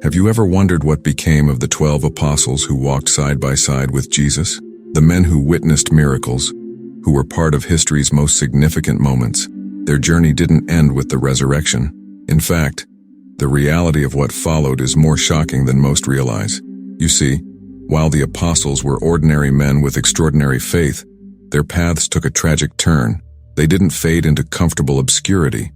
Have you ever wondered what became of the 12 apostles who walked side by side with Jesus? The men who witnessed miracles, who were part of history's most significant moments. Their journey didn't end with the resurrection. In fact, the reality of what followed is more shocking than most realize. You see, while the apostles were ordinary men with extraordinary faith, their paths took a tragic turn. They didn't fade into comfortable obscurity.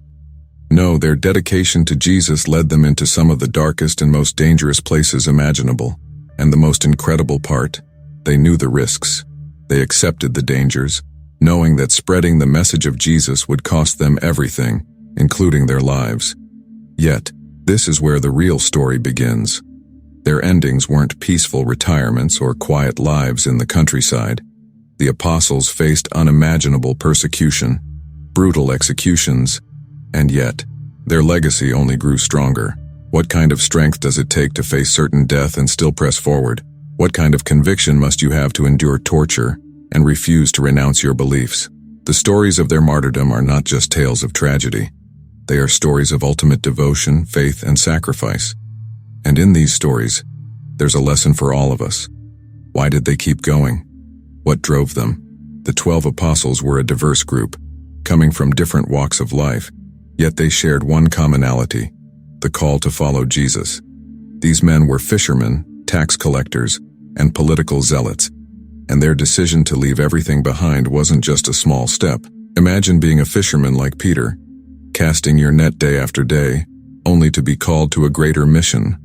No, their dedication to Jesus led them into some of the darkest and most dangerous places imaginable. And the most incredible part, they knew the risks. They accepted the dangers, knowing that spreading the message of Jesus would cost them everything, including their lives. Yet, this is where the real story begins. Their endings weren't peaceful retirements or quiet lives in the countryside. The apostles faced unimaginable persecution, brutal executions, and yet, their legacy only grew stronger. What kind of strength does it take to face certain death and still press forward? What kind of conviction must you have to endure torture and refuse to renounce your beliefs? The stories of their martyrdom are not just tales of tragedy. They are stories of ultimate devotion, faith, and sacrifice. And in these stories, there's a lesson for all of us. Why did they keep going? What drove them? The 12 apostles were a diverse group, coming from different walks of life. Yet they shared one commonality, the call to follow Jesus. These men were fishermen, tax collectors, and political zealots, and their decision to leave everything behind wasn't just a small step. Imagine being a fisherman like Peter, casting your net day after day, only to be called to a greater mission,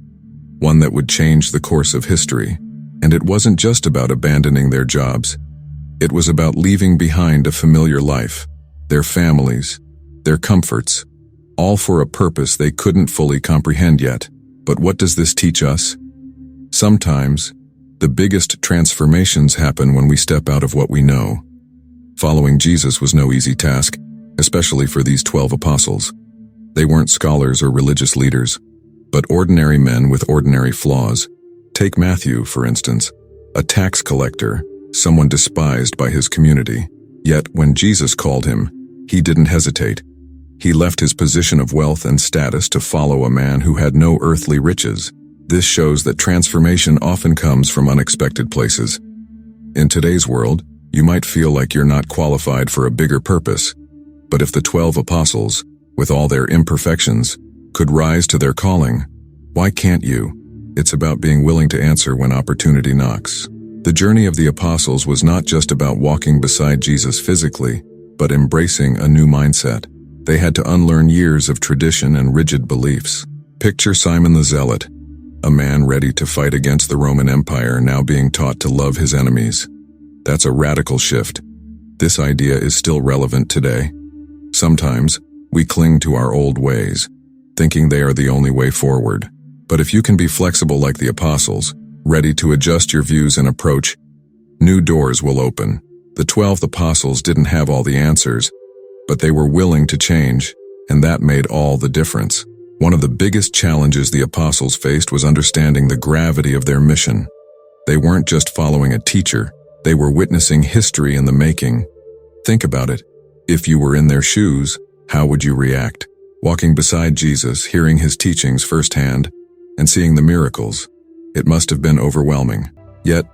one that would change the course of history. And it wasn't just about abandoning their jobs. It was about leaving behind a familiar life, their families, their comforts, all for a purpose they couldn't fully comprehend yet. But what does this teach us? Sometimes, the biggest transformations happen when we step out of what we know. Following Jesus was no easy task, especially for these 12 apostles. They weren't scholars or religious leaders, but ordinary men with ordinary flaws. Take Matthew, for instance, a tax collector, someone despised by his community. Yet when Jesus called him, he didn't hesitate. He left his position of wealth and status to follow a man who had no earthly riches. This shows that transformation often comes from unexpected places. In today's world, you might feel like you're not qualified for a bigger purpose. But if the 12 apostles, with all their imperfections, could rise to their calling, why can't you? It's about being willing to answer when opportunity knocks. The journey of the apostles was not just about walking beside Jesus physically, but embracing a new mindset. They had to unlearn years of tradition and rigid beliefs. Picture Simon the Zealot, a man ready to fight against the Roman Empire, now being taught to love his enemies. That's a radical shift. This idea is still relevant today. Sometimes, we cling to our old ways, thinking they are the only way forward. But if you can be flexible like the apostles, ready to adjust your views and approach, new doors will open. The 12 apostles didn't have all the answers, but they were willing to change, and that made all the difference. One of the biggest challenges the apostles faced was understanding the gravity of their mission. They weren't just following a teacher, they were witnessing history in the making. Think about it. If you were in their shoes, how would you react? Walking beside Jesus, hearing his teachings firsthand, and seeing the miracles, it must have been overwhelming. Yet,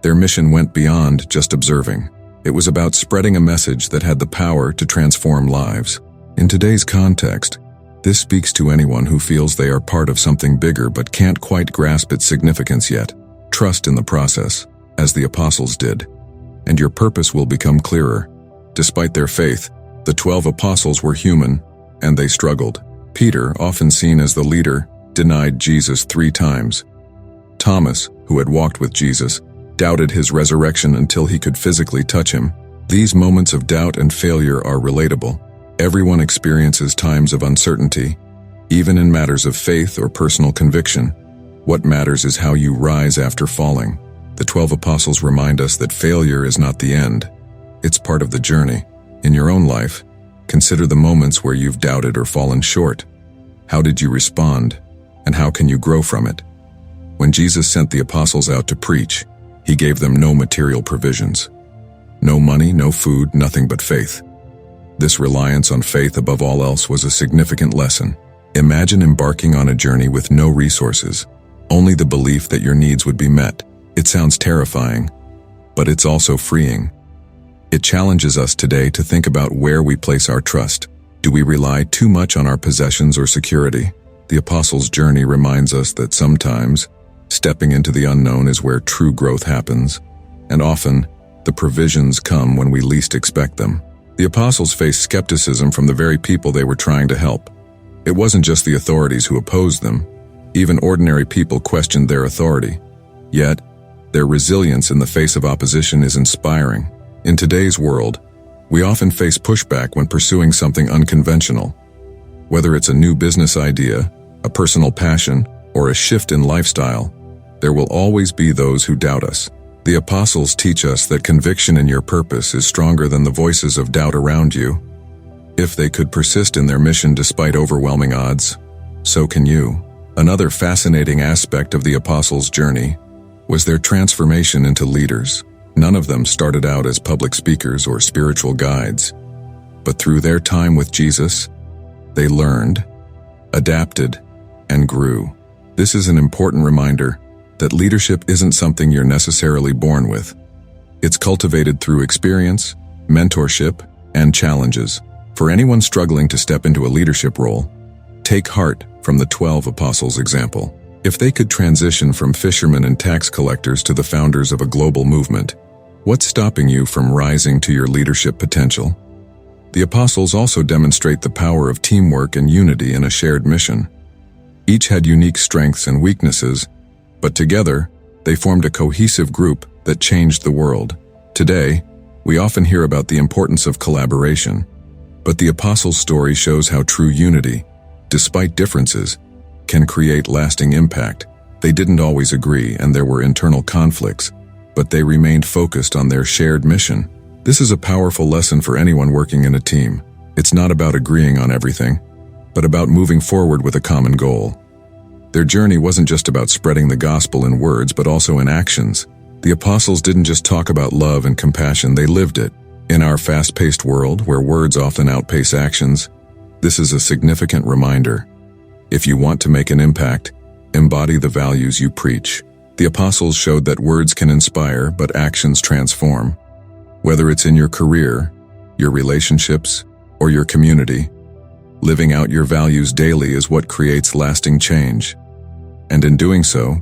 their mission went beyond just observing. It was about spreading a message that had the power to transform lives. In today's context, this speaks to anyone who feels they are part of something bigger but can't quite grasp its significance yet. Trust in the process, as the apostles did, and your purpose will become clearer. Despite their faith, the 12 apostles were human, and they struggled. Peter, often seen as the leader, denied Jesus 3 times. Thomas, who had walked with Jesus, doubted his resurrection until he could physically touch him. These moments of doubt and failure are relatable. Everyone experiences times of uncertainty, even in matters of faith or personal conviction. What matters is how you rise after falling. The 12 apostles remind us that failure is not the end. It's part of the journey. In your own life, consider the moments where you've doubted or fallen short. How did you respond? And how can you grow from it? When Jesus sent the apostles out to preach, he gave them no material provisions. No money, no food, nothing but faith. This reliance on faith above all else was a significant lesson. Imagine embarking on a journey with no resources, only the belief that your needs would be met. It sounds terrifying, but it's also freeing. It challenges us today to think about where we place our trust. Do we rely too much on our possessions or security? The Apostles' journey reminds us that sometimes, stepping into the unknown is where true growth happens, and often, the provisions come when we least expect them. The Apostles faced skepticism from the very people they were trying to help. It wasn't just the authorities who opposed them. Even ordinary people questioned their authority. Yet, their resilience in the face of opposition is inspiring. In today's world, we often face pushback when pursuing something unconventional. Whether it's a new business idea, a personal passion, or a shift in lifestyle, there will always be those who doubt us. The Apostles teach us that conviction in your purpose is stronger than the voices of doubt around you. If they could persist in their mission despite overwhelming odds, so can you. Another fascinating aspect of the Apostles' journey was their transformation into leaders. None of them started out as public speakers or spiritual guides, but through their time with Jesus, they learned, adapted, and grew. This is an important reminder that leadership isn't something you're necessarily born with. It's cultivated through experience, mentorship, and challenges. For anyone struggling to step into a leadership role, take heart from the 12 Apostles' example. If they could transition from fishermen and tax collectors to the founders of a global movement, what's stopping you from rising to your leadership potential? The Apostles also demonstrate the power of teamwork and unity in a shared mission. Each had unique strengths and weaknesses, but together, they formed a cohesive group that changed the world. Today, we often hear about the importance of collaboration, but the Apostles' story shows how true unity, despite differences, can create lasting impact. They didn't always agree and there were internal conflicts, but they remained focused on their shared mission. This is a powerful lesson for anyone working in a team. It's not about agreeing on everything, but about moving forward with a common goal. Their journey wasn't just about spreading the gospel in words, but also in actions. The Apostles didn't just talk about love and compassion, they lived it. In our fast-paced world, where words often outpace actions, this is a significant reminder. If you want to make an impact, embody the values you preach. The Apostles showed that words can inspire, but actions transform. Whether it's in your career, your relationships, or your community, living out your values daily is what creates lasting change. And in doing so,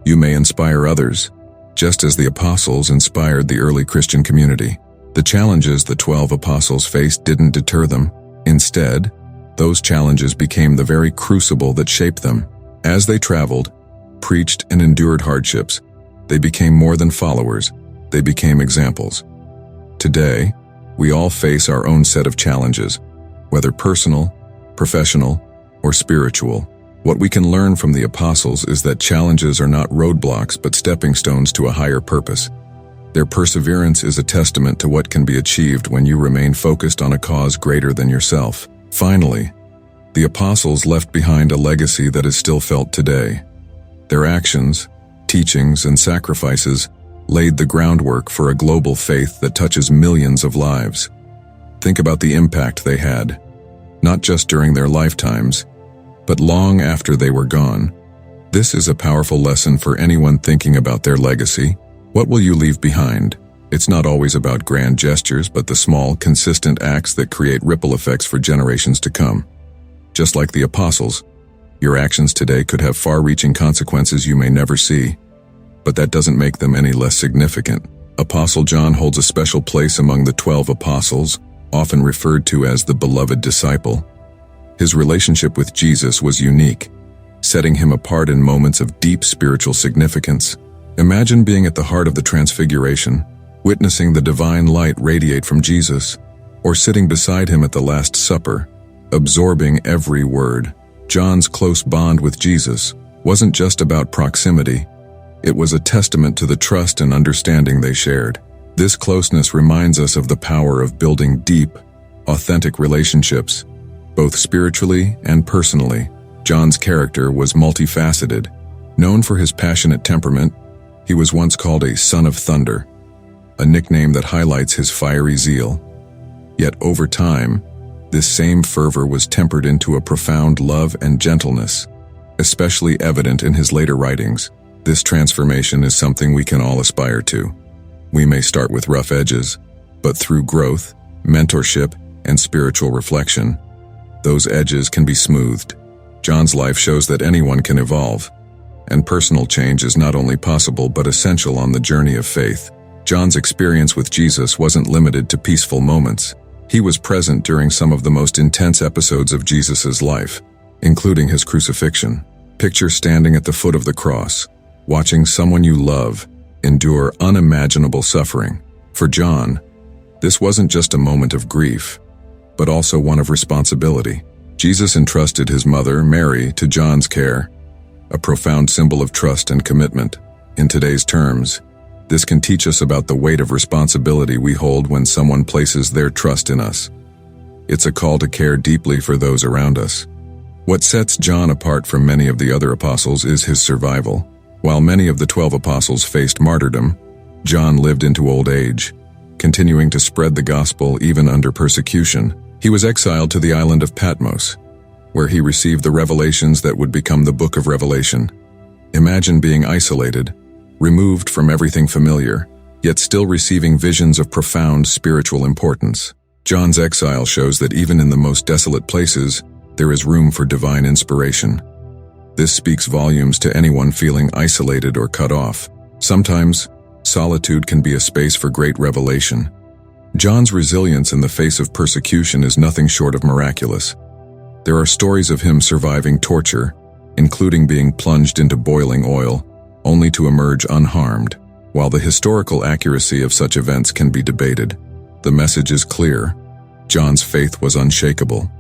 you may inspire others, just as the Apostles inspired the early Christian community. The challenges the 12 Apostles faced didn't deter them. Instead, those challenges became the very crucible that shaped them. As they traveled, preached, and endured hardships, they became more than followers, they became examples. Today, we all face our own set of challenges, whether personal, professional, or spiritual. What we can learn from the Apostles is that challenges are not roadblocks but stepping stones to a higher purpose. Their perseverance is a testament to what can be achieved when you remain focused on a cause greater than yourself. Finally, the Apostles left behind a legacy that is still felt today. Their actions, teachings, and sacrifices laid the groundwork for a global faith that touches millions of lives. Think about the impact they had, not just during their lifetimes, but long after they were gone. This is a powerful lesson for anyone thinking about their legacy. What will you leave behind? It's not always about grand gestures, but the small, consistent acts that create ripple effects for generations to come. Just like the Apostles, your actions today could have far-reaching consequences you may never see, but that doesn't make them any less significant. Apostle John holds a special place among the 12 apostles, often referred to as the beloved disciple. His relationship with Jesus was unique, setting him apart in moments of deep spiritual significance. Imagine being at the heart of the Transfiguration, witnessing the divine light radiate from Jesus, or sitting beside him at the Last Supper, absorbing every word. John's close bond with Jesus wasn't just about proximity, it was a testament to the trust and understanding they shared. This closeness reminds us of the power of building deep, authentic relationships, both spiritually and personally. John's character was multifaceted. Known for his passionate temperament, he was once called a son of thunder, a nickname that highlights his fiery zeal. Yet over time, This same fervor was tempered into a profound love and gentleness, especially evident in his later writings. This transformation is something we can all aspire to. We may start with rough edges, but through growth, mentorship, and spiritual reflection, those edges can be smoothed. John's life shows that anyone can evolve, and personal change is not only possible but essential on the journey of faith. John's experience with Jesus wasn't limited to peaceful moments. He was present during some of the most intense episodes of Jesus' life, including his crucifixion. Picture standing at the foot of the cross, watching someone you love endure unimaginable suffering. For John, this wasn't just a moment of grief, but also one of responsibility. Jesus entrusted his mother, Mary, to John's care, a profound symbol of trust and commitment. In today's terms, this can teach us about the weight of responsibility we hold when someone places their trust in us. It's a call to care deeply for those around us. What sets John apart from many of the other apostles is his survival. While many of the 12 apostles faced martyrdom, John lived into old age, continuing to spread the gospel even under persecution. He was exiled to the island of Patmos, where he received the revelations that would become the Book of Revelation. Imagine being isolated, removed from everything familiar, yet still receiving visions of profound spiritual importance. John's exile shows that even in the most desolate places, there is room for divine inspiration. This speaks volumes to anyone feeling isolated or cut off. Sometimes, solitude can be a space for great revelation. John's resilience in the face of persecution is nothing short of miraculous. There are stories of him surviving torture, including being plunged into boiling oil, only to emerge unharmed. While the historical accuracy of such events can be debated, the message is clear. John's faith was unshakable.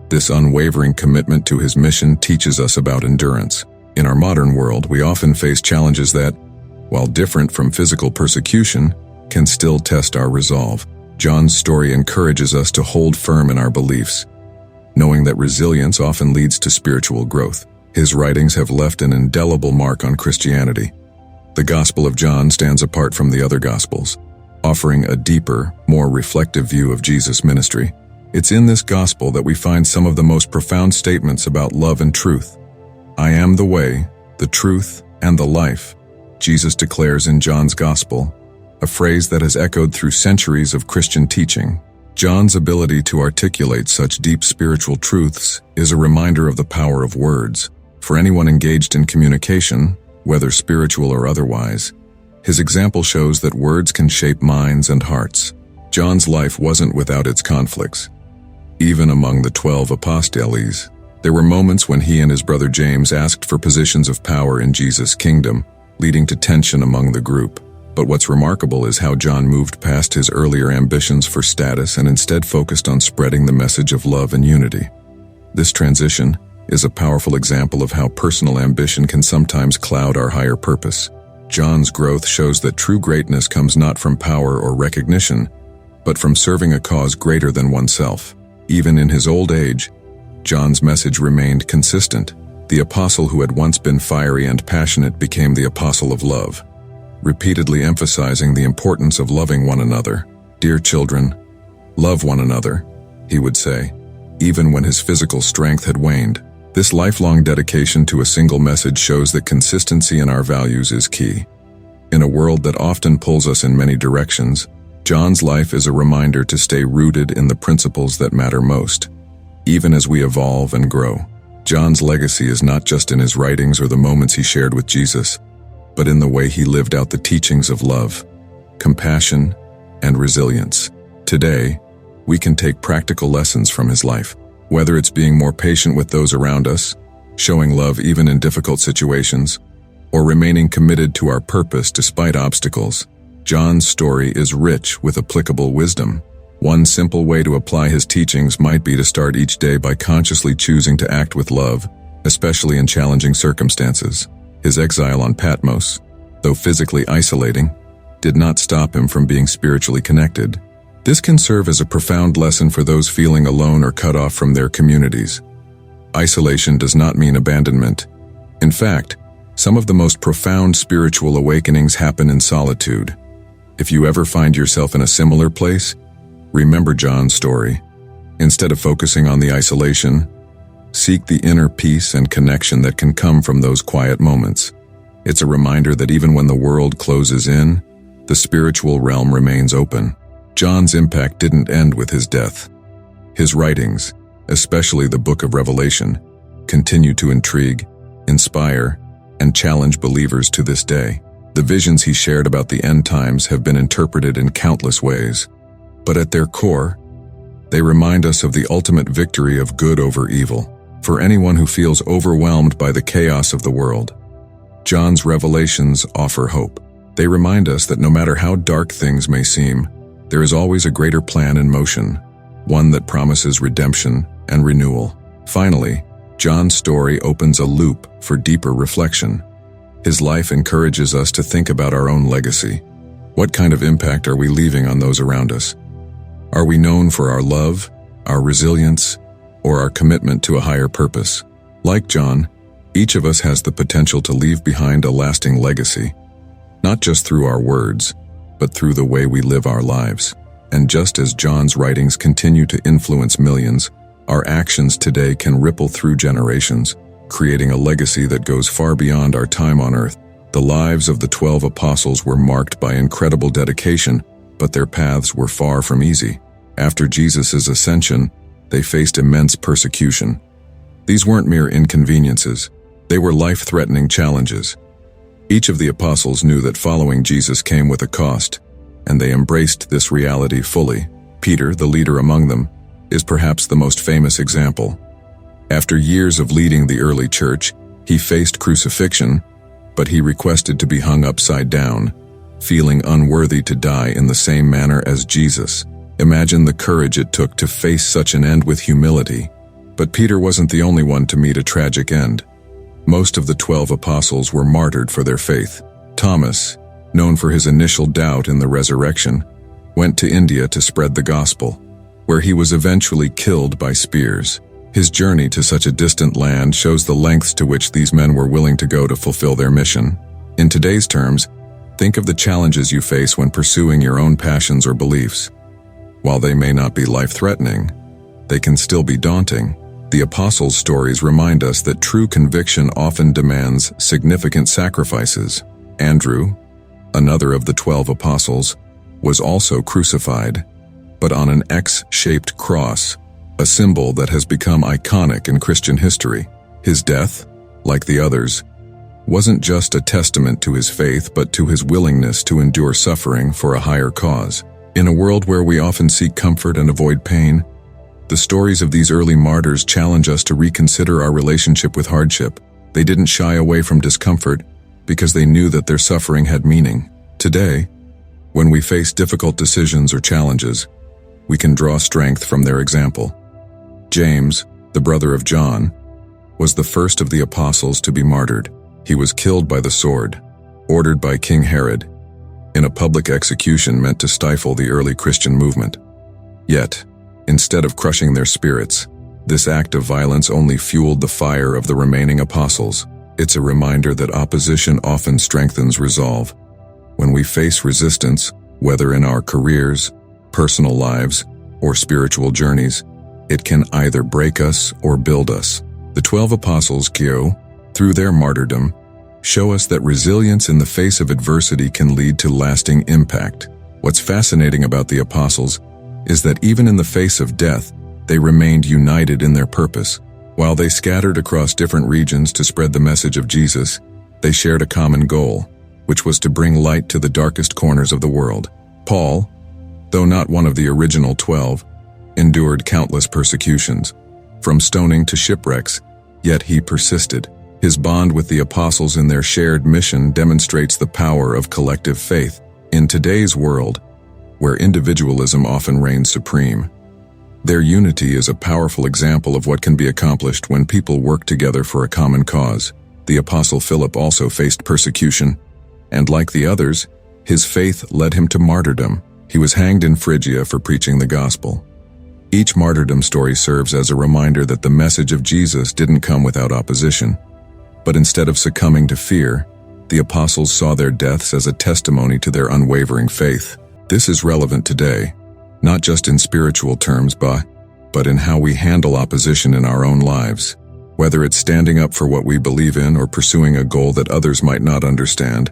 This unwavering commitment to his mission teaches us about endurance. In our modern world, we often face challenges that, while different from physical persecution, can still test our resolve. John's story encourages us to hold firm in our beliefs, knowing that resilience often leads to spiritual growth. His writings have left an indelible mark on Christianity. The Gospel of John stands apart from the other Gospels, offering a deeper, more reflective view of Jesus' ministry. It's in this Gospel that we find some of the most profound statements about love and truth. "I am the way, the truth, and the life," Jesus declares in John's Gospel, a phrase that has echoed through centuries of Christian teaching. John's ability to articulate such deep spiritual truths is a reminder of the power of words. For anyone engaged in communication, whether spiritual or otherwise, his example shows that words can shape minds and hearts. John's life wasn't without its conflicts. Even among the 12 apostoles, there were moments when he and his brother James asked for positions of power in Jesus' kingdom, leading to tension among the group. But what's remarkable is how John moved past his earlier ambitions for status and instead focused on spreading the message of love and unity. This transition is a powerful example of how personal ambition can sometimes cloud our higher purpose. John's growth shows that true greatness comes not from power or recognition, but from serving a cause greater than oneself. Even in his old age, John's message remained consistent. The apostle who had once been fiery and passionate became the apostle of love, repeatedly emphasizing the importance of loving one another. "Dear children, love one another," he would say, even when his physical strength had waned. This lifelong dedication to a single message shows that consistency in our values is key. In a world that often pulls us in many directions, John's life is a reminder to stay rooted in the principles that matter most, even as we evolve and grow. John's legacy is not just in his writings or the moments he shared with Jesus, but in the way he lived out the teachings of love, compassion, and resilience. Today, we can take practical lessons from his life. Whether it's being more patient with those around us, showing love even in difficult situations, or remaining committed to our purpose despite obstacles, John's story is rich with applicable wisdom. One simple way to apply his teachings might be to start each day by consciously choosing to act with love, especially in challenging circumstances. His exile on Patmos, though physically isolating, did not stop him from being spiritually connected. This can serve as a profound lesson for those feeling alone or cut off from their communities. Isolation does not mean abandonment. In fact, some of the most profound spiritual awakenings happen in solitude. If you ever find yourself in a similar place, remember John's story. Instead of focusing on the isolation, seek the inner peace and connection that can come from those quiet moments. It's a reminder that even when the world closes in, the spiritual realm remains open. John's impact didn't end with his death. His writings, especially the Book of Revelation, continue to intrigue, inspire, and challenge believers to this day. The visions he shared about the end times have been interpreted in countless ways, but at their core, they remind us of the ultimate victory of good over evil. For anyone who feels overwhelmed by the chaos of the world, John's revelations offer hope. They remind us that no matter how dark things may seem, there is always a greater plan in motion, one that promises redemption and renewal. Finally, John's story opens a loop for deeper reflection. His life encourages us to think about our own legacy. What kind of impact are we leaving on those around us? Are we known for our love, our resilience, or our commitment to a higher purpose? Like John, each of us has the potential to leave behind a lasting legacy, not just through our words, but through the way we live our lives. And just as John's writings continue to influence millions, our actions today can ripple through generations, creating a legacy that goes far beyond our time on earth. The lives of the 12 apostles were marked by incredible dedication, but their paths were far from easy. After Jesus' ascension, they faced immense persecution. These weren't mere inconveniences. They were life-threatening challenges. Each of the apostles knew that following Jesus came with a cost, and they embraced this reality fully. Peter, the leader among them, is perhaps the most famous example. After years of leading the early church, he faced crucifixion, but he requested to be hung upside down, feeling unworthy to die in the same manner as Jesus. Imagine the courage it took to face such an end with humility. But Peter wasn't the only one to meet a tragic end. Most of the 12 apostles were martyred for their faith. Thomas, known for his initial doubt in the resurrection, went to India to spread the gospel, where he was eventually killed by spears. His journey to such a distant land shows the lengths to which these men were willing to go to fulfill their mission. In today's terms, think of the challenges you face when pursuing your own passions or beliefs. While they may not be life-threatening, they can still be daunting. The apostles' stories remind us that true conviction often demands significant sacrifices. Andrew, another of the 12 apostles, was also crucified, but on an X-shaped cross, a symbol that has become iconic in Christian history. His death, like the others, wasn't just a testament to his faith but to his willingness to endure suffering for a higher cause. In a world where we often seek comfort and avoid pain, the stories of these early martyrs challenge us to reconsider our relationship with hardship. They didn't shy away from discomfort because they knew that their suffering had meaning. Today, when we face difficult decisions or challenges, we can draw strength from their example. James, the brother of John, was the first of the apostles to be martyred. He was killed by the sword, ordered by King Herod, in a public execution meant to stifle the early Christian movement. Yet, instead of crushing their spirits, this act of violence only fueled the fire of the remaining apostles. It's a reminder that opposition often strengthens resolve. When we face resistance, whether in our careers, personal lives, or spiritual journeys, it can either break us or build us. The 12 apostles, through their martyrdom, show us that resilience in the face of adversity can lead to lasting impact. What's fascinating about the apostles is that even in the face of death, they remained united in their purpose. While they scattered across different regions to spread the message of Jesus, they shared a common goal, which was to bring light to the darkest corners of the world. Paul, though not one of the original 12, endured countless persecutions, from stoning to shipwrecks, yet he persisted. His bond with the apostles in their shared mission demonstrates the power of collective faith. In today's world, where individualism often reigns supreme, their unity is a powerful example of what can be accomplished when people work together for a common cause. The apostle Philip also faced persecution, and like the others, his faith led him to martyrdom. He was hanged in Phrygia for preaching the gospel. Each martyrdom story serves as a reminder that the message of Jesus didn't come without opposition. But instead of succumbing to fear, the apostles saw their deaths as a testimony to their unwavering faith. This is relevant today, not just in spiritual terms, but but in how we handle opposition in our own lives. Whether it's standing up for what we believe in or pursuing a goal that others might not understand,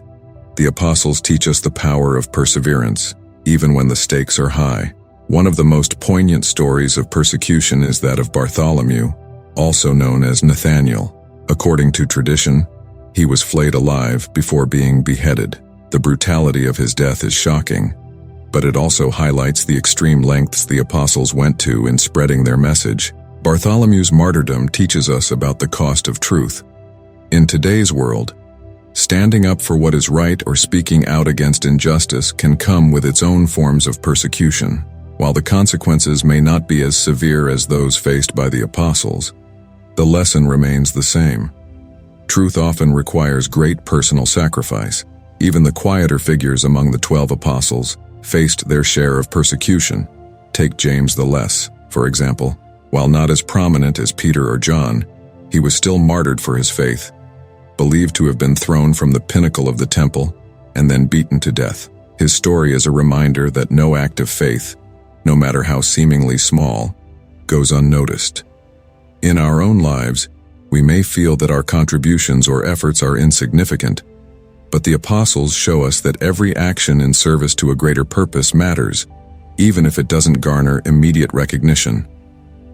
the apostles teach us the power of perseverance, even when the stakes are high. One of the most poignant stories of persecution is that of Bartholomew, also known as Nathaniel. According to tradition, he was flayed alive before being beheaded. The brutality of his death is shocking, but it also highlights the extreme lengths the apostles went to in spreading their message. Bartholomew's martyrdom teaches us about the cost of truth. In today's world, standing up for what is right or speaking out against injustice can come with its own forms of persecution. While the consequences may not be as severe as those faced by the apostles, the lesson remains the same. Truth often requires great personal sacrifice. Even the quieter figures among the 12 apostles faced their share of persecution. Take James the Less, for example. While not as prominent as Peter or John, he was still martyred for his faith, believed to have been thrown from the pinnacle of the temple and then beaten to death. His story is a reminder that no act of faith, no matter how seemingly small, goes unnoticed. In our own lives, we may feel that our contributions or efforts are insignificant, but the apostles show us that every action in service to a greater purpose matters, even if it doesn't garner immediate recognition.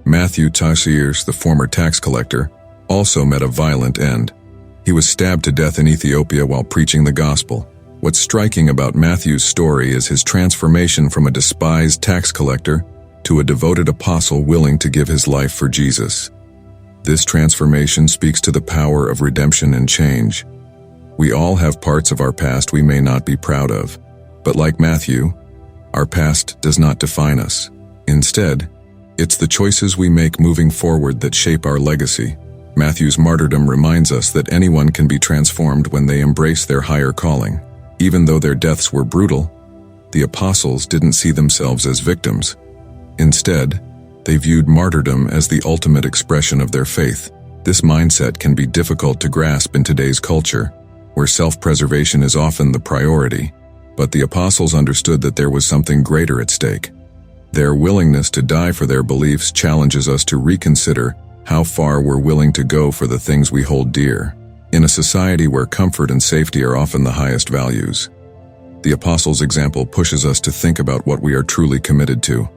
Matthew Tassiers, the former tax collector, also met a violent end. He was stabbed to death in Ethiopia while preaching the gospel. What's striking about Matthew's story is his transformation from a despised tax collector to a devoted apostle willing to give his life for Jesus. This transformation speaks to the power of redemption and change. We all have parts of our past we may not be proud of, but like Matthew, our past does not define us. Instead, it's the choices we make moving forward that shape our legacy. Matthew's martyrdom reminds us that anyone can be transformed when they embrace their higher calling. Even though their deaths were brutal, the apostles didn't see themselves as victims. Instead, they viewed martyrdom as the ultimate expression of their faith. This mindset can be difficult to grasp in today's culture, where self-preservation is often the priority, but the apostles understood that there was something greater at stake. Their willingness to die for their beliefs challenges us to reconsider how far we're willing to go for the things we hold dear. In a society where comfort and safety are often the highest values, the apostles' example pushes us to think about what we are truly committed to.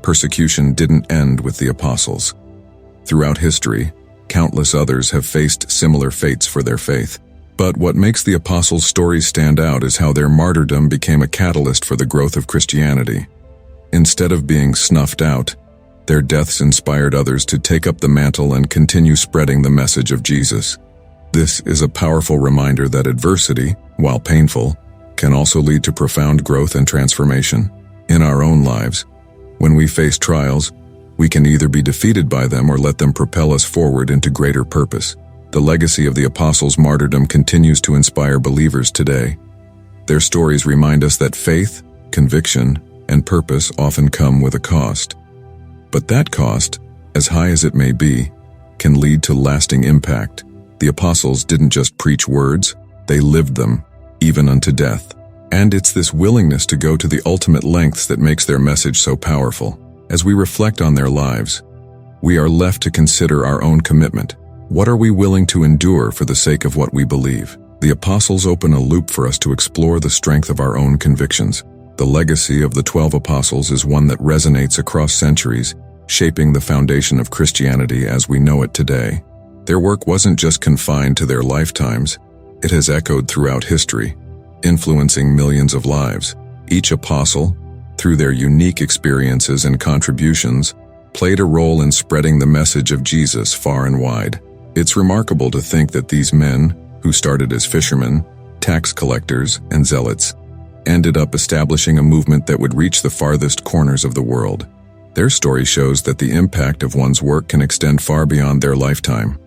Persecution didn't end with the apostles. Throughout history, countless others have faced similar fates for their faith. But what makes the apostles' stories stand out is how their martyrdom became a catalyst for the growth of Christianity. Instead of being snuffed out, their deaths inspired others to take up the mantle and continue spreading the message of Jesus. This is a powerful reminder that adversity, while painful, can also lead to profound growth and transformation. In our own lives, when we face trials, we can either be defeated by them or let them propel us forward into greater purpose. The legacy of the apostles' martyrdom continues to inspire believers today. Their stories remind us that faith, conviction, and purpose often come with a cost. But that cost, as high as it may be, can lead to lasting impact. The apostles didn't just preach words, they lived them, even unto death. And it's this willingness to go to the ultimate lengths that makes their message so powerful. As we reflect on their lives, we are left to consider our own commitment. What are we willing to endure for the sake of what we believe? The apostles open a loop for us to explore the strength of our own convictions. The legacy of the 12 apostles is one that resonates across centuries, shaping the foundation of Christianity as we know it today. Their work wasn't just confined to their lifetimes, it has echoed throughout history, influencing millions of lives. Each apostle, through their unique experiences and contributions, played a role in spreading the message of Jesus far and wide. It's remarkable to think that these men, who started as fishermen, tax collectors, and zealots, ended up establishing a movement that would reach the farthest corners of the world. Their story shows that the impact of one's work can extend far beyond their lifetime.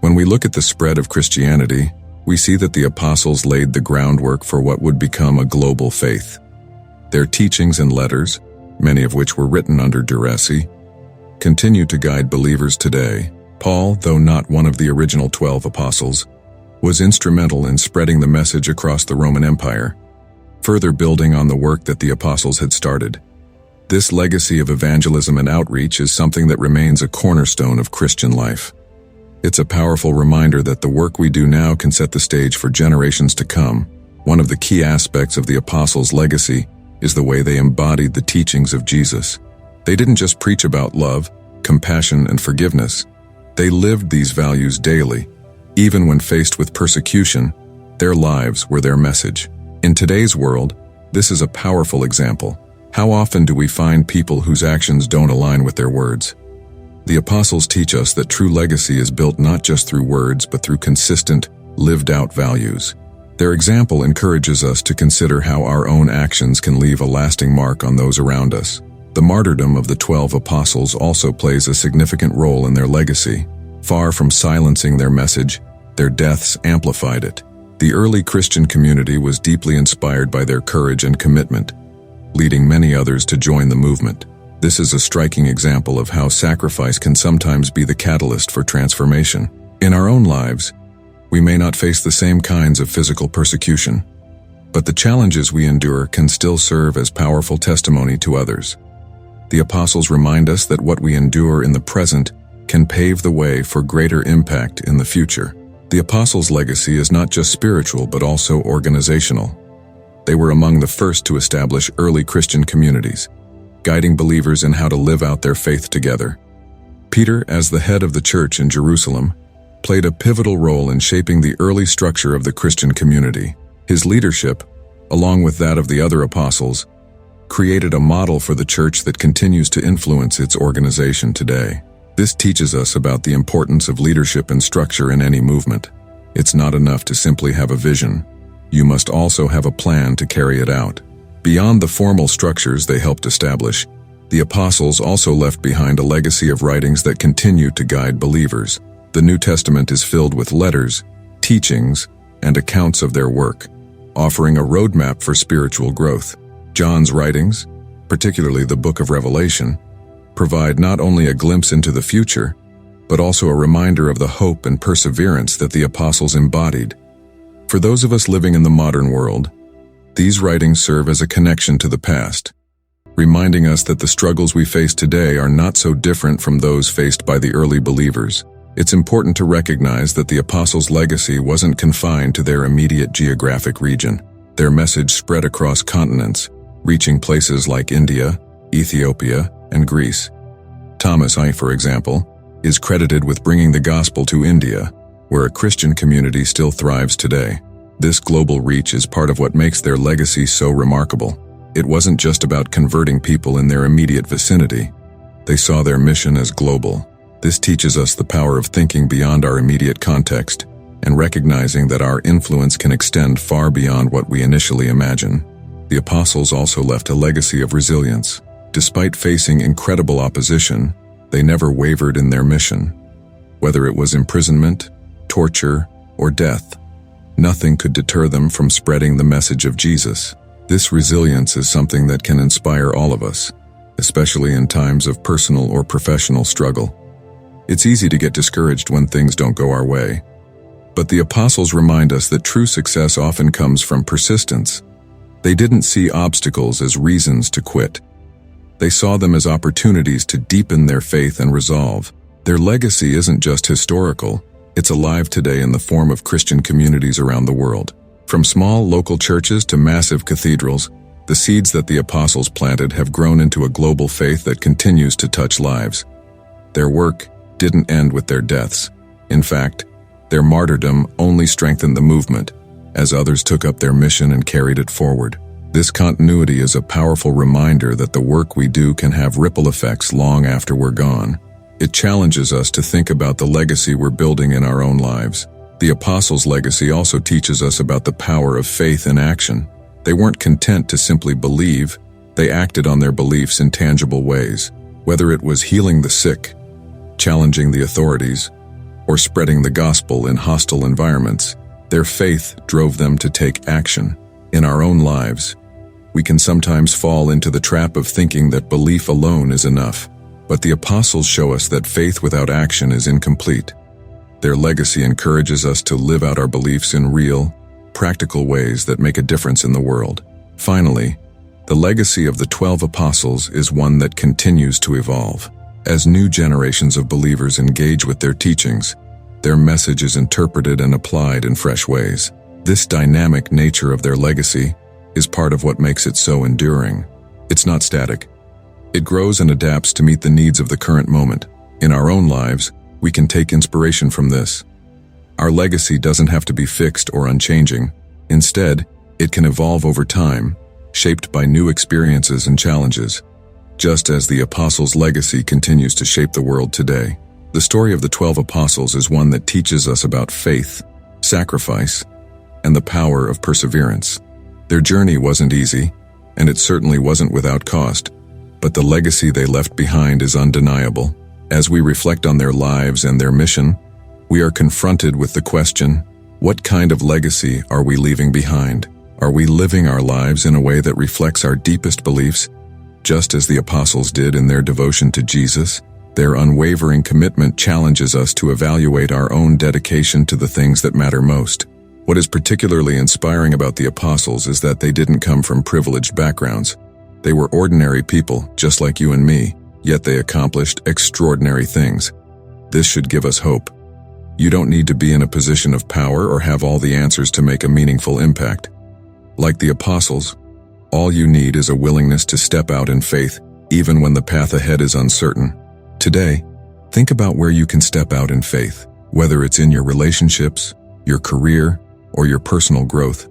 When we look at the spread of Christianity, we see that the apostles laid the groundwork for what would become a global faith. Their teachings and letters, many of which were written under duress, continue to guide believers today. Paul, though not one of the original 12 apostles, was instrumental in spreading the message across the Roman Empire, further building on the work that the apostles had started. This legacy of evangelism and outreach is something that remains a cornerstone of Christian life. It's a powerful reminder that the work we do now can set the stage for generations to come. One of the key aspects of the apostles' legacy is the way they embodied the teachings of Jesus. They didn't just preach about love, compassion, and forgiveness. They lived these values daily. Even when faced with persecution, their lives were their message. In today's world, this is a powerful example. How often do we find people whose actions don't align with their words? The apostles teach us that true legacy is built not just through words, but through consistent, lived-out values. Their example encourages us to consider how our own actions can leave a lasting mark on those around us. The martyrdom of the 12 apostles also plays a significant role in their legacy. Far from silencing their message, their deaths amplified it. The early Christian community was deeply inspired by their courage and commitment, leading many others to join the movement. This is a striking example of how sacrifice can sometimes be the catalyst for transformation. In our own lives, we may not face the same kinds of physical persecution, but the challenges we endure can still serve as powerful testimony to others. The apostles remind us that what we endure in the present can pave the way for greater impact in the future. The apostles' legacy is not just spiritual but also organizational. They were among the first to establish early Christian communities, guiding believers in how to live out their faith together. Peter, as the head of the church in Jerusalem, played a pivotal role in shaping the early structure of the Christian community. His leadership, along with that of the other apostles, created a model for the church that continues to influence its organization today. This teaches us about the importance of leadership and structure in any movement. It's not enough to simply have a vision. You must also have a plan to carry it out. Beyond the formal structures they helped establish, the apostles also left behind a legacy of writings that continue to guide believers. The New Testament is filled with letters, teachings, and accounts of their work, offering a roadmap for spiritual growth. John's writings, particularly the book of Revelation, provide not only a glimpse into the future, but also a reminder of the hope and perseverance that the apostles embodied. For those of us living in the modern world, these writings serve as a connection to the past, reminding us that the struggles we face today are not so different from those faced by the early believers. It's important to recognize that the apostles' legacy wasn't confined to their immediate geographic region. Their message spread across continents, reaching places like India, Ethiopia, and Greece. Thomas I, for example, is credited with bringing the gospel to India, where a Christian community still thrives today. This global reach is part of what makes their legacy so remarkable. It wasn't just about converting people in their immediate vicinity. They saw their mission as global. This teaches us the power of thinking beyond our immediate context and recognizing that our influence can extend far beyond what we initially imagine. The apostles also left a legacy of resilience. Despite facing incredible opposition, they never wavered in their mission. Whether it was imprisonment, torture, or death, nothing could deter them from spreading the message of Jesus. This resilience is something that can inspire all of us, especially in times of personal or professional struggle. It's easy to get discouraged when things don't go our way, but the apostles remind us that true success often comes from persistence. They didn't see obstacles as reasons to quit. They saw them as opportunities to deepen their faith and resolve. Their legacy isn't just historical, it's alive today in the form of Christian communities around the world. From small local churches to massive cathedrals, the seeds that the apostles planted have grown into a global faith that continues to touch lives. Their work didn't end with their deaths. In fact, their martyrdom only strengthened the movement, as others took up their mission and carried it forward. This continuity is a powerful reminder that the work we do can have ripple effects long after we're gone. It challenges us to think about the legacy we're building in our own lives. The apostles' legacy also teaches us about the power of faith in action. They weren't content to simply believe, they acted on their beliefs in tangible ways. Whether it was healing the sick, challenging the authorities, or spreading the gospel in hostile environments, their faith drove them to take action. In our own lives, we can sometimes fall into the trap of thinking that belief alone is enough. But the apostles show us that faith without action is incomplete. Their legacy encourages us to live out our beliefs in real, practical ways that make a difference in the world. Finally, The legacy of the 12 apostles is one that continues to evolve. As new generations of believers engage with their teachings, their message is interpreted and applied in fresh ways. This dynamic nature of their legacy is part of what makes it so enduring. It's not static. It grows and adapts to meet the needs of the current moment. In our own lives, we can take inspiration from this. Our legacy doesn't have to be fixed or unchanging. Instead, it can evolve over time, shaped by new experiences and challenges, just as the apostles' legacy continues to shape the world today. The story of the 12 apostles is one that teaches us about faith, sacrifice, and the power of perseverance. Their journey wasn't easy, and it certainly wasn't without cost, but the legacy they left behind is undeniable. As we reflect on their lives and their mission, we are confronted with the question, what kind of legacy are we leaving behind? Are we living our lives in a way that reflects our deepest beliefs, just as the apostles did in their devotion to Jesus? Their unwavering commitment challenges us to evaluate our own dedication to the things that matter most. What is particularly inspiring about the apostles is that they didn't come from privileged backgrounds. They were ordinary people, just like you and me, yet they accomplished extraordinary things. This should give us hope. You don't need to be in a position of power or have all the answers to make a meaningful impact. Like the apostles, all you need is a willingness to step out in faith, even when the path ahead is uncertain. Today, think about where you can step out in faith, whether it's in your relationships, your career, or your personal growth.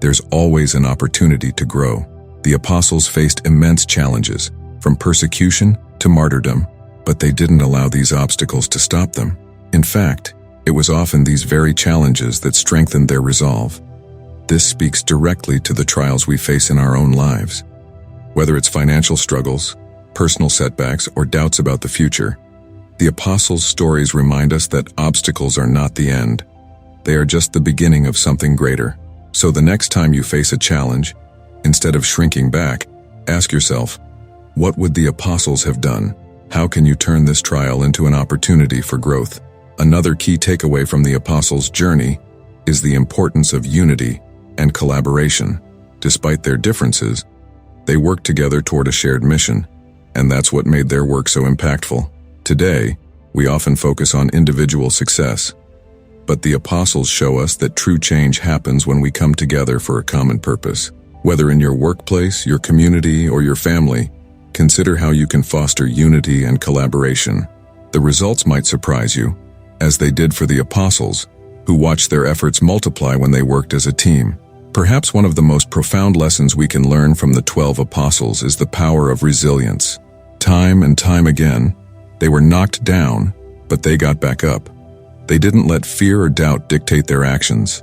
There's always an opportunity to grow. The apostles faced immense challenges, from persecution to martyrdom, but they didn't allow these obstacles to stop them. In fact, it was often these very challenges that strengthened their resolve. This speaks directly to the trials we face in our own lives. Whether it's financial struggles, personal setbacks, or doubts about the future, the apostles' stories remind us that obstacles are not the end. They are just the beginning of something greater. So the next time you face a challenge, instead of shrinking back, ask yourself, what would the apostles have done? How can you turn this trial into an opportunity for growth? Another key takeaway from the apostles' journey is the importance of unity and collaboration. Despite their differences, they worked together toward a shared mission, and that's what made their work so impactful. Today, we often focus on individual success, but the apostles show us that true change happens when we come together for a common purpose. Whether in your workplace, your community, or your family, consider how you can foster unity and collaboration. The results might surprise you, as they did for the apostles, who watched their efforts multiply when they worked as a team. Perhaps one of the most profound lessons we can learn from the 12 apostles is the power of resilience. Time and time again, they were knocked down, but they got back up. They didn't let fear or doubt dictate their actions.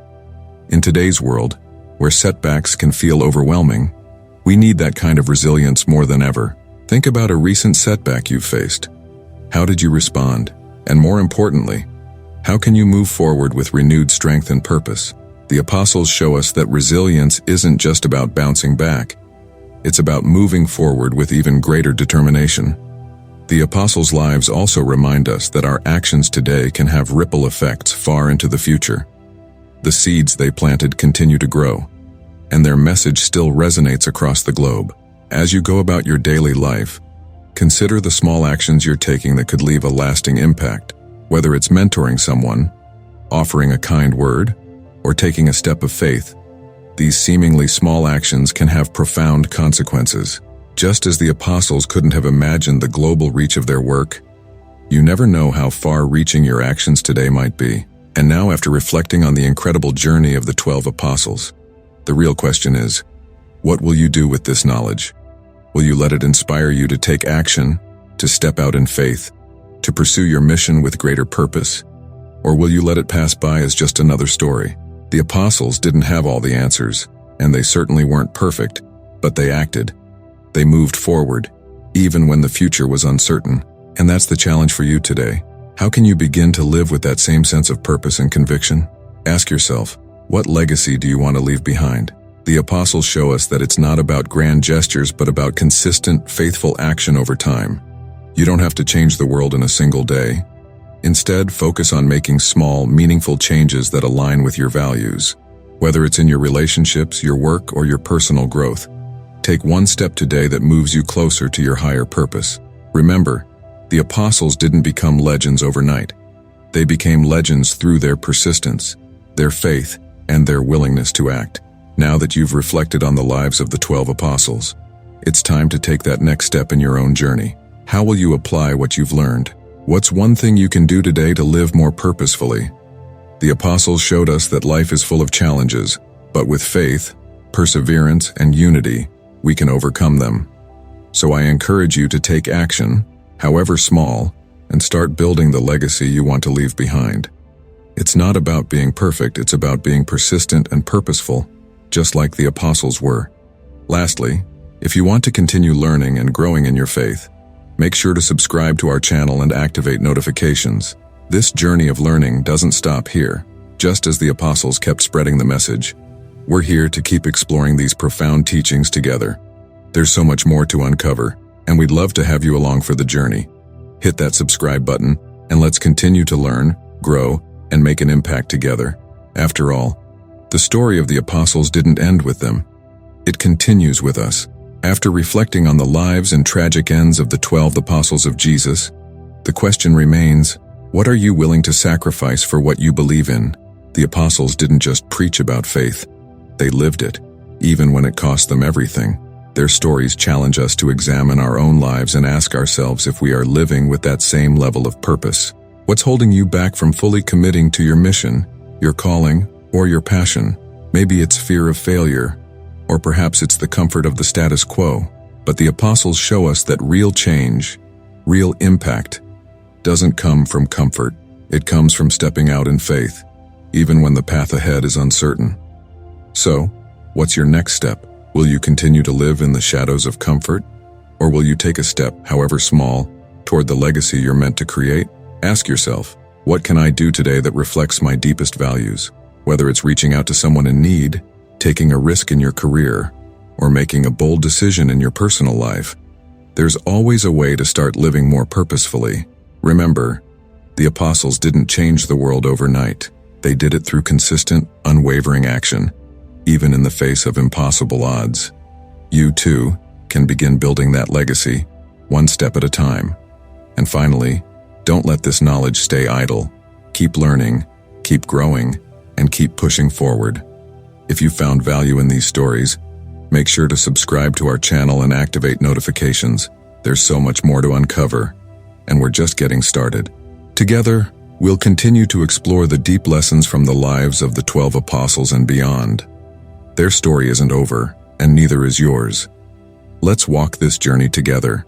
In today's world, where setbacks can feel overwhelming, we need that kind of resilience more than ever. Think about a recent setback you've faced. How did you respond? And more importantly, how can you move forward with renewed strength and purpose? The apostles show us that resilience isn't just about bouncing back. It's about moving forward with even greater determination. The apostles' lives also remind us that our actions today can have ripple effects far into the future. The seeds they planted continue to grow, and their message still resonates across the globe. As you go about your daily life, consider the small actions you're taking that could leave a lasting impact. Whether it's mentoring someone, offering a kind word, or taking a step of faith, these seemingly small actions can have profound consequences. Just as the apostles couldn't have imagined the global reach of their work, you never know how far-reaching your actions today might be. And now, after reflecting on the incredible journey of the 12 apostles, the real question is, what will you do with this knowledge? Will you let it inspire you to take action, to step out in faith, to pursue your mission with greater purpose? Or will you let it pass by as just another story? The apostles didn't have all the answers, and they certainly weren't perfect, but they acted. They moved forward, even when the future was uncertain. And that's the challenge for you today. How can you begin to live with that same sense of purpose and conviction? Ask yourself, what legacy do you want to leave behind? The apostles show us that it's not about grand gestures, but about consistent, faithful action over time. You don't have to change the world in a single day. Instead, focus on making small, meaningful changes that align with your values. Whether it's in your relationships, your work, or your personal growth, Take one step today that moves you closer to your higher purpose. Remember, the apostles didn't become legends overnight. They became legends through their persistence, their faith, and their willingness to act. Now that you've reflected on the lives of the 12 apostles, it's time to take that next step in your own journey. How will you apply what you've learned? What's one thing you can do today to live more purposefully? The apostles showed us that life is full of challenges, but with faith, perseverance, and unity, we can overcome them. So I encourage you to take action, however small, and start building the legacy you want to leave behind. It's not about being perfect, it's about being persistent and purposeful, just like the apostles were. Lastly, if you want to continue learning and growing in your faith, make sure to subscribe to our channel and activate notifications. This journey of learning doesn't stop here. Just as the apostles kept spreading the message, we're here to keep exploring these profound teachings together. There's so much more to uncover, and we'd love to have you along for the journey. Hit that subscribe button, and let's continue to learn, grow, and make an impact together. After all, the story of the apostles didn't end with them. It continues with us. After reflecting on the lives and tragic ends of the 12 apostles of Jesus, the question remains, what are you willing to sacrifice for what you believe in? The apostles didn't just preach about faith, they lived it, even when it cost them everything. Their stories challenge us to examine our own lives and ask ourselves if we are living with that same level of purpose. What's holding you back from fully committing to your mission, your calling, or your passion? Maybe it's fear of failure, or perhaps it's the comfort of the status quo. But the apostles show us that real change, real impact, doesn't come from comfort. It comes from stepping out in faith, even when the path ahead is uncertain. So, what's your next step? Will you continue to live in the shadows of comfort? Or will you take a step, however small, toward the legacy you're meant to create? Ask yourself, what can I do today that reflects my deepest values? Whether it's reaching out to someone in need, taking a risk in your career, or making a bold decision in your personal life, there's always a way to start living more purposefully. Remember, the apostles didn't change the world overnight. They did it through consistent, unwavering action, even in the face of impossible odds. You too can begin building that legacy, one step at a time. And finally, don't let this knowledge stay idle. Keep learning, keep growing, and keep pushing forward. If you found value in these stories, make sure to subscribe to our channel and activate notifications. There's so much more to uncover, and we're just getting started. Together, we'll continue to explore the deep lessons from the lives of the 12 apostles and beyond. Their story isn't over, and neither is yours. Let's walk this journey together,